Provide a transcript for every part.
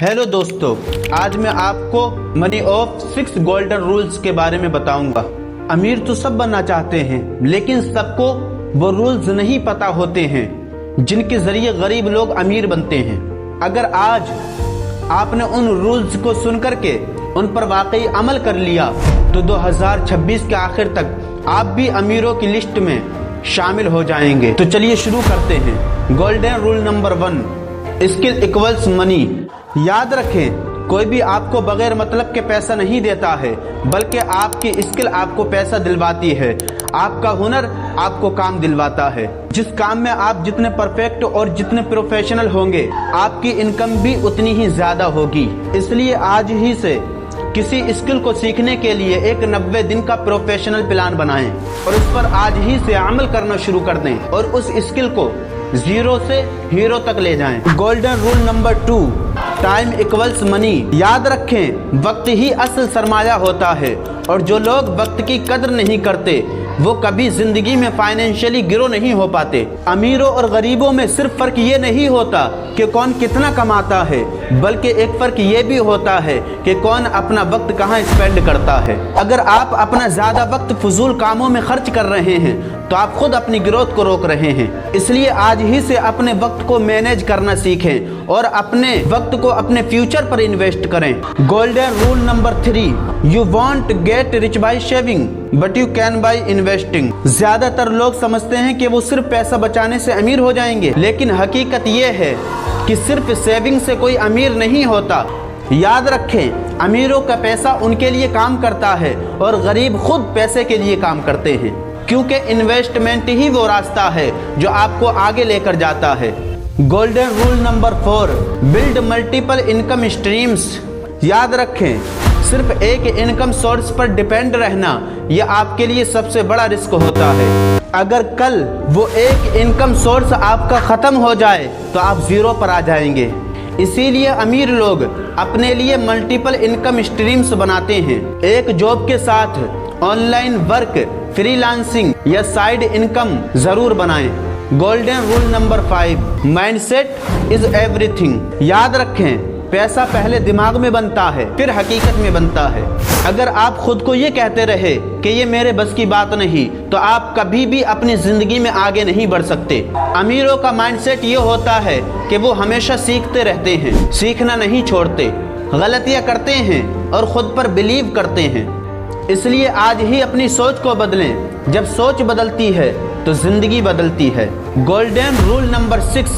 Hello दोस्तों, आज मैं आपको मनी ऑफ 6 गोल्डन रूल्स के बारे में बताऊंगा। अमीर तो सब बनना चाहते हैं, लेकिन सबको वो रूल्स नहीं पता होते हैं जिनके जरिए गरीब लोग अमीर बनते हैं। अगर आज आपने उन रूल्स को सुन करके उन पर वाकई अमल कर लिया तो 2026 के आखिर तक आप भी अमीरों की लिस्ट में शामिल हो जाएंगे। तो चलिए शुरू करते हैं। Golden rule number 1, skill equals money. याद रखें, कोई भी आपको बगैर मतलब के पैसा नहीं देता है, बल्कि आपकी स्किल आपको पैसा दिलवाती है। आपका हुनर आपको काम दिलवाता है। जिस काम में आप जितने परफेक्ट और जितने प्रोफेशनल होंगे, आपकी इनकम भी उतनी ही ज्यादा होगी। इसलिए आज ही से किसी स्किल को सीखने के लिए एक 90 दिन का प्रोफेशनल प्लान बनाएं और उस पर आज ही से अमल करना शुरू कर दें और उस स्किल को जीरो से हीरो तक ले जाएं। Golden rule number 2, time equals money. याद रखें, वक्त ही असल सरमाया होता है और जो लोग वक्त की कदर नहीं करते वो कभी जिंदगी में फाइनेंशियली ग्रो नहीं हो पाते। अमीरों और गरीबों में सिर्फ फर्क ये नहीं होता कि कौन कितना कमाता है, बल्कि एक फर्क ये भी होता है कि कौन अपना वक्त कहाँ स्पेंड करता है। अगर आप अपना ज्यादा वक्त फजूल कामों में खर्च कर रहे हैं तो आप खुद अपनी ग्रोथ को रोक रहे हैं। इसलिए आज ही से अपने वक्त को मैनेज करना सीखें और अपने वक्त को अपने फ्यूचर पर इन्वेस्ट करें। Golden rule number 3, you want get rich by shaving but you can by investing. ज्यादातर लोग समझते हैं कि वो सिर्फ पैसा बचाने से अमीर हो जाएंगे, लेकिन हकीकत ये है कि सिर्फ सेविंग से कोई अमीर नहीं होता। याद रखें, अमीरों का पैसा उनके लिए काम करता है और गरीब खुद पैसे के लिए काम करते हैं, क्योंकि इन्वेस्टमेंट ही वो रास्ता है जो आपको आगे लेकर जाता है। Golden rule number 4, build multiple income streams. याद रखें, सिर्फ एक इनकम सोर्स पर डिपेंड रहना यह आपके लिए सबसे बड़ा रिस्क होता है। अगर कल वो एक इनकम सोर्स आपका खत्म हो जाए तो आप जीरो पर आ जाएंगे। इसीलिए अमीर लोग अपने लिए मल्टीपल इनकम स्ट्रीम्स बनाते हैं। एक जॉब के साथ ऑनलाइन वर्क, फ्रीलांसिंग या साइड इनकम जरूर बनाएं। Golden rule number 5, mindset is everything. याद रखें, पैसा पहले दिमाग में बनता है, फिर हकीकत में बनता है। अगर आप खुद को ये कहते रहे कि ये मेरे बस की बात नहीं, तो आप कभी भी अपनी जिंदगी में आगे नहीं बढ़ सकते। अमीरों का माइंडसेट ये होता है कि वो हमेशा सीखते रहते हैं, सीखना नहीं छोड़ते, गलतियां करते हैं और खुद पर बिलीव करते हैं। इसलिए आज ही अपनी सोच को बदलें। जब सोच बदलती है तो जिंदगी बदलती है। Golden rule number 6,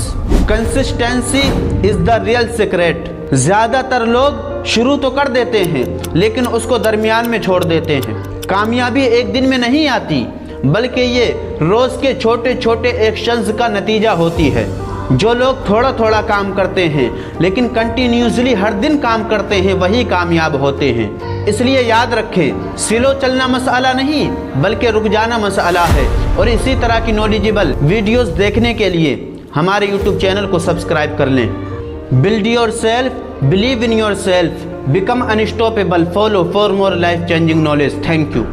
consistency is the real secret. ज्यादातर लोग शुरू तो कर देते हैं, लेकिन उसको दरमियान में छोड़ देते हैं। कामयाबी एक दिन में नहीं आती, बल्कि ये रोज के छोटे छोटे एक्शंस का नतीजा होती है। जो लोग थोड़ा थोड़ा काम करते हैं लेकिन कंटिन्यूसली हर दिन काम करते हैं, वही कामयाब होते हैं। इसलिए याद रखें, स्लो चलना मसला नहीं, बल्कि रुक जाना मसला है। और इसी तरह की नॉलेजेबल वीडियोस देखने के लिए हमारे YouTube चैनल को सब्सक्राइब कर लें। Build your self, believe in your self, become unstoppable, follow for more life changing knowledge. Thank you.